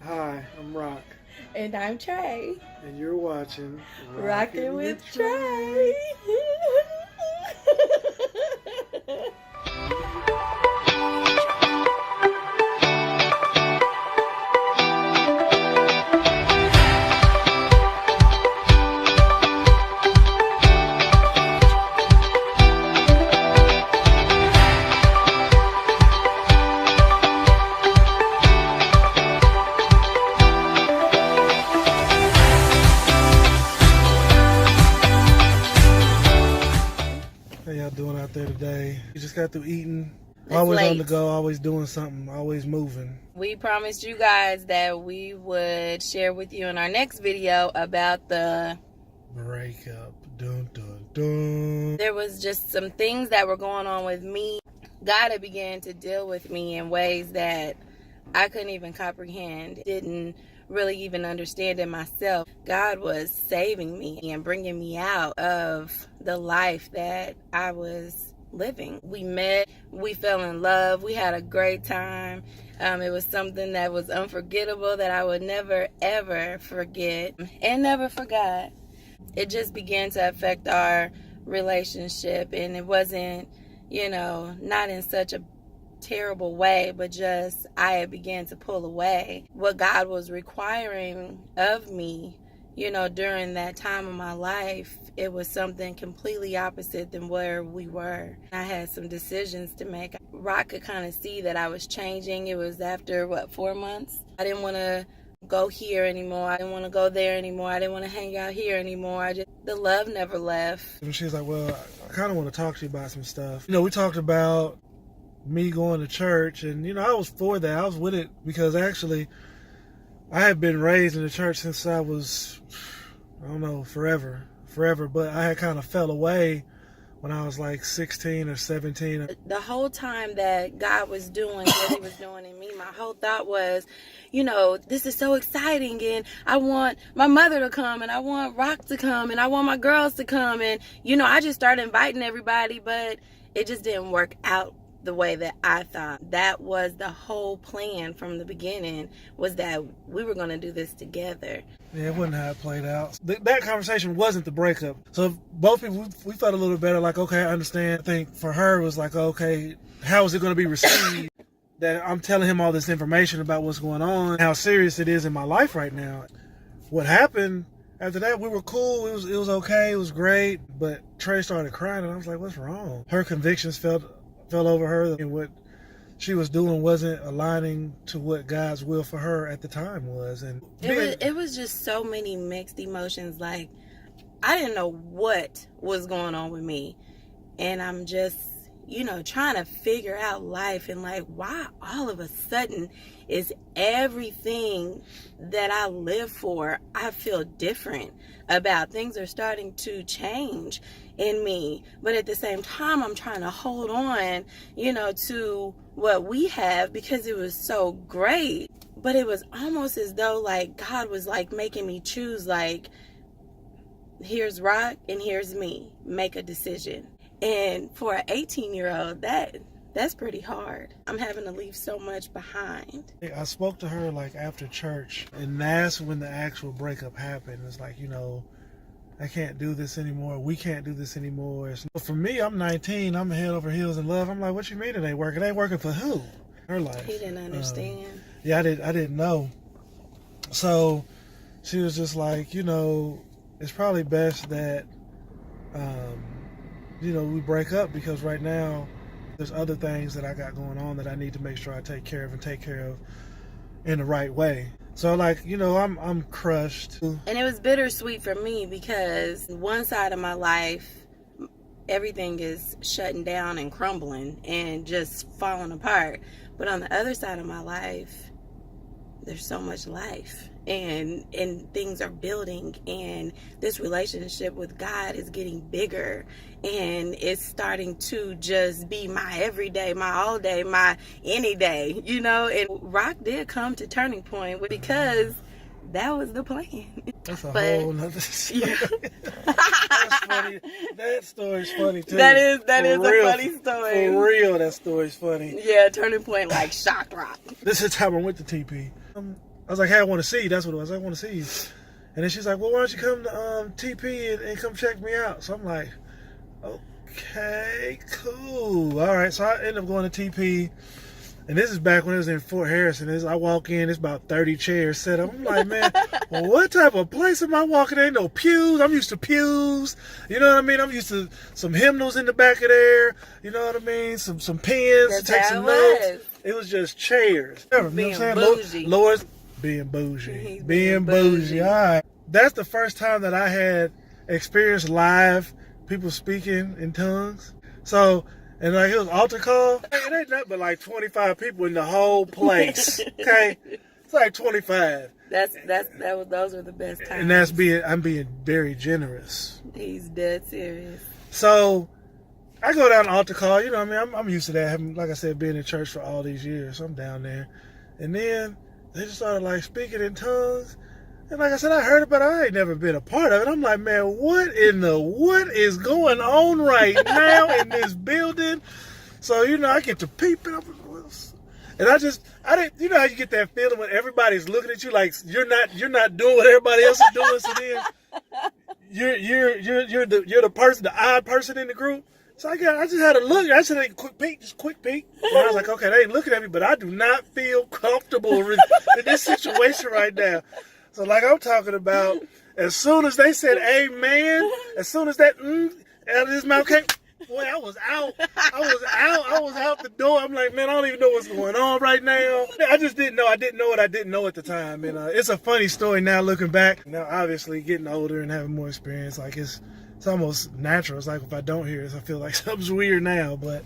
Hi, I'm Rock. And I'm Trey. And you're watching Rockin' with Trey. How y'all doing out there today? You just got through eating. It's always late. On the go, always doing something, always moving. We promised you guys that we would share with you in our next video about the breakup. Dun dun dun. There was just some things that were going on with me. God had began to deal with me in ways that I couldn't even comprehend. Didn't really even understand it myself. God was saving me and bringing me out of the life that I was living. We met, we fell in love, we had a great time. It was something that was unforgettable that I would never ever forget and never forgot. It just began to affect our relationship, and it wasn't, not in such a terrible way, but just I had began to pull away. What God was requiring of me, during that time of my life, it was something completely opposite than where we were. I had some decisions to make. Rock could kind of see that I was changing. It was after, 4 months? I didn't want to go here anymore. I didn't want to go there anymore. I didn't want to hang out here anymore. The love never left. And she's like, well, I kind of want to talk to you about some stuff. We talked about me going to church, and I was for that. I was with it because actually I had been raised in the church since I was, forever, but I had kind of fell away when I was like 16 or 17. The whole time that God was doing what he was doing in me, my whole thought was, this is so exciting, and I want my mother to come, and I want Rock to come, and I want my girls to come, and I just started inviting everybody, but it just didn't work out the way that I thought. That was the whole plan from the beginning, was that we were going to do this together. Yeah, it wasn't how it played out. That conversation wasn't the breakup. So both people, we felt a little better, like, okay, I understand. I think for her, it was like, okay, how is it going to be received that I'm telling him all this information about what's going on, how serious it is in my life right now. What happened after that, we were cool. It was okay. It was great. But Trey started crying, and I was like, what's wrong? Her convictions fell over her, and what she was doing wasn't aligning to what God's will for her at the time was. And it was just so many mixed emotions. Like, I didn't know what was going on with me, and I'm just trying to figure out life, and like, why all of a sudden is everything that I live for, I feel different about. Things are starting to change in me, but at the same time I'm trying to hold on to what we have, because it was so great. But it was almost as though like God was like making me choose, like, here's Rock and here's me, make a decision. And for an 18-year-old, that's pretty hard. I'm having to leave so much behind. I spoke to her like after church, and that's when the actual breakup happened. It's like, I can't do this anymore. We can't do this anymore. For me, I'm 19. I'm head over heels in love. I'm like, what you mean it ain't working? It ain't working for who? Her life. He didn't understand. Yeah, I didn't know. So she was just like, it's probably best that, we break up, because right now there's other things that I got going on that I need to make sure I take care of in the right way. So like, I'm crushed. And it was bittersweet for me, because one side of my life, everything is shutting down and crumbling and just falling apart. But on the other side of my life, there's so much life, and things are building, and this relationship with God is getting bigger, and it's starting to just be my everyday, my all day, my any day, And Rock did come to turning point, because that was the plan. That's a whole nother story. Yeah. That's funny. That story's funny too. That is For a real, funny story. For real, that story's funny. Yeah, turning point, like shock Rock. This is the time I went to TP. I was like, hey, I want to see you. That's what it was. I want to see you. And then she's like, well, why don't you come to TP and come check me out? So I'm like, okay, cool. All right. So I ended up going to TP. And this is back when it was in Fort Harrison. I walk in, it's about 30 chairs set up. I'm like, man, well, what type of place am I walking in? Ain't no pews. I'm used to pews. You know what I mean? I'm used to some hymnals in the back of there. You know what I mean? Some pens to take some notes. It was just chairs. You know what I'm saying? Bougie. Lord's being bougie. He's being bougie. All right. That's the first time that I had experienced live people speaking in tongues. So, and like it was altar call. It ain't nothing but like 25 people in the whole place. Okay, it's like 25. Those were the best times. And I'm being very generous. He's dead serious. So I go down to altar call. You know what I mean? I'm used to that. Having, like I said, being in church for all these years. So I'm down there, and then they just started like speaking in tongues. And like I said, I heard about it. I ain't never been a part of it. I'm like, man, what is going on right now in this building? So, you know, I get to peep it up. And I didn't, you know how you get that feeling when everybody's looking at you like you're not doing what everybody else is doing. So then you're the person, the odd person in the group. So I just had a look. I just had a quick peek. And I was like, okay, they ain't looking at me, but I do not feel comfortable in this situation right now. So like I'm talking about, as soon as they said amen, as soon as that out of his mouth came, boy, I was out. I was out the door. I'm like, man, I don't even know what's going on right now. I just didn't know. I didn't know what I didn't know at the time. And it's a funny story now looking back. Now, obviously, getting older and having more experience, like it's almost natural. It's like if I don't hear this, I feel like something's weird now. But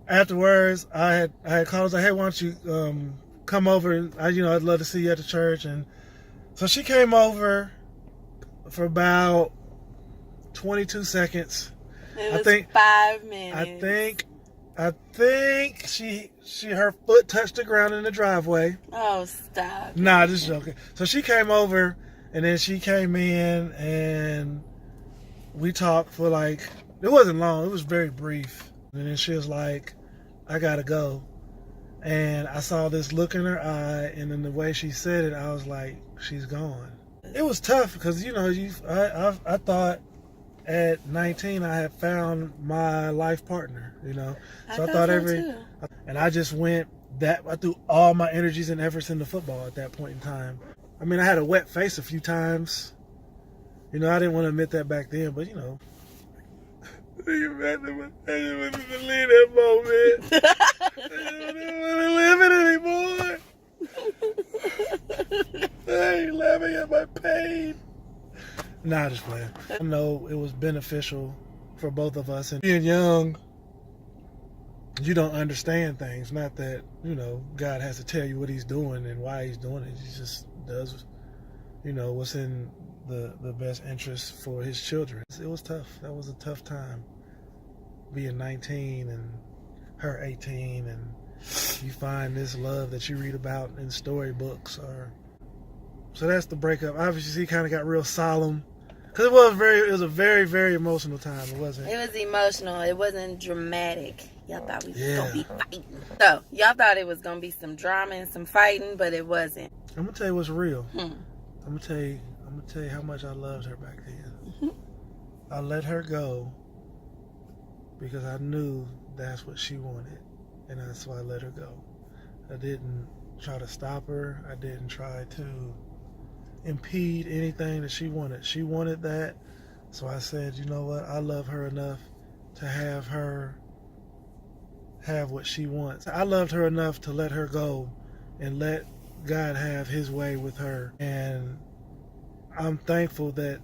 afterwards, I had called. I was like, hey, why don't you come over? I'd love to see you at the church. And so she came over for about 22 seconds. It was 5 minutes. I think her foot touched the ground in the driveway. Oh, stop. Nah, just joking. So she came over, and then she came in, and we talked for like, it wasn't long. It was very brief. And then she was like, I gotta go. And I saw this look in her eye, and then the way she said it, I was like, she's gone. It was tough because, I thought at 19 I had found my life partner, So I thought and I just went I threw all my energies and efforts into football at that point in time. I mean, I had a wet face a few times. I didn't want to admit that back then, but I didn't believe that moment. I didn't live it anymore. I ain't laughing at my pain. Nah, just playing. I know it was beneficial for both of us. And being young, you don't understand things. Not that, God has to tell you what he's doing and why he's doing it. He just does, what's in the best interest for his children. It was tough. That was a tough time. Being 19 and her 18, and you find this love that you read about in storybooks. So that's the breakup. Obviously, he kind of got real solemn. Because it was a very, very emotional time. It wasn't. It was emotional. It wasn't dramatic. Y'all thought we was going to be fighting. So, y'all thought it was going to be some drama and some fighting, but it wasn't. I'm going to tell you what's real. I'm going to tell you how much I loved her back then. I let her go because I knew that's what she wanted. And that's why I let her go. I didn't try to stop her. I didn't try to impede anything that she wanted. She wanted that. So I said, you know what? I love her enough to have her have what she wants. I loved her enough to let her go and let God have his way with her. And I'm thankful that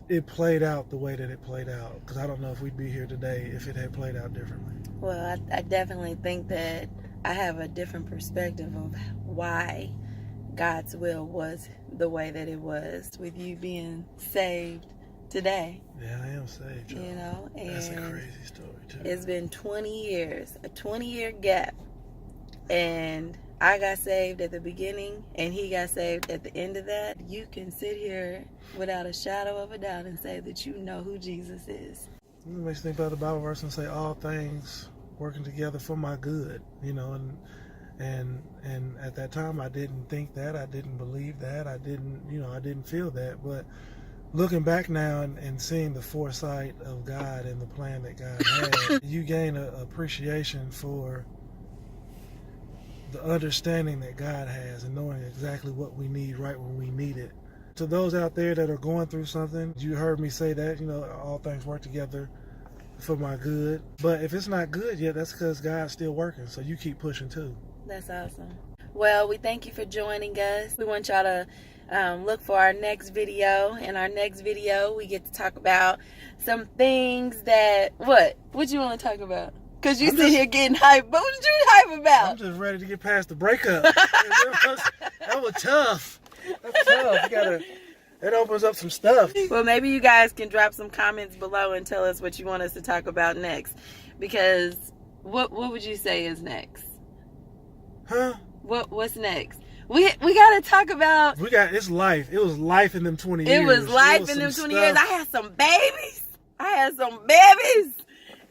it played out the way that it played out, because I don't know if we'd be here today if it had played out differently. Well, I definitely think that I have a different perspective of why God's will was the way that it was with you being saved today. Yeah, I am saved, y'all. And that's a crazy story too. It's been 20 years, a 20-year gap, and I got saved at the beginning and he got saved at the end of that. You can sit here without a shadow of a doubt and say that you know who Jesus is. It makes me think about the Bible verse and say all things working together for my good, and And at that time, I didn't think that. I didn't believe that. I didn't feel that. But looking back now and seeing the foresight of God and the plan that God had, you gain an appreciation for the understanding that God has and knowing exactly what we need right when we need it. To those out there that are going through something, you heard me say that, all things work together for my good. But if it's not good yet, that's because God's still working. So you keep pushing too. That's awesome. Well, we thank you for joining us. We want y'all to look for our next video. In our next video, we get to talk about some things that, what you want to talk about? Because you sit here getting hyped. But what did you hype about? I'm just ready to get past the breakup. That was tough. That's tough. It opens up some stuff. Well, maybe you guys can drop some comments below and tell us what you want us to talk about next. Because what would you say is next? Huh? What's next? We gotta talk about. It's life. It was life in them 20 years. It was life in them 20 years. I had some babies.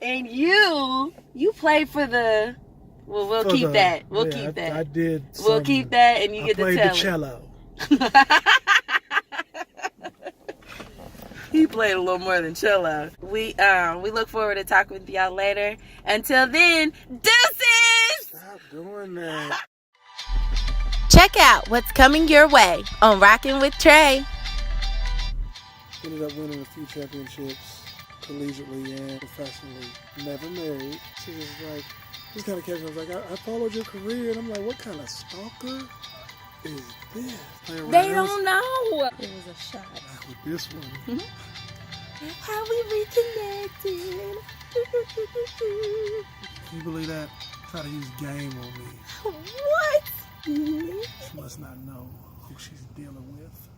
And you played for the. Well, we'll keep that. We'll keep that. I did. We'll keep that, and you get to tell. I played the cello. He played a little more than cello. We look forward to talking with y'all later. Until then, deuces! Stop doing that. Check out what's coming your way on Rockin' with Trey. Ended up winning a few championships collegiately and professionally. Never married. She was like, this kind of catch. I was like, I followed your career, and I'm like, what kind of stalker is this? They don't know. It was a shot. Not with this one. How we reconnected. Can you believe that? Try to use game on me. What? She must not know who she's dealing with.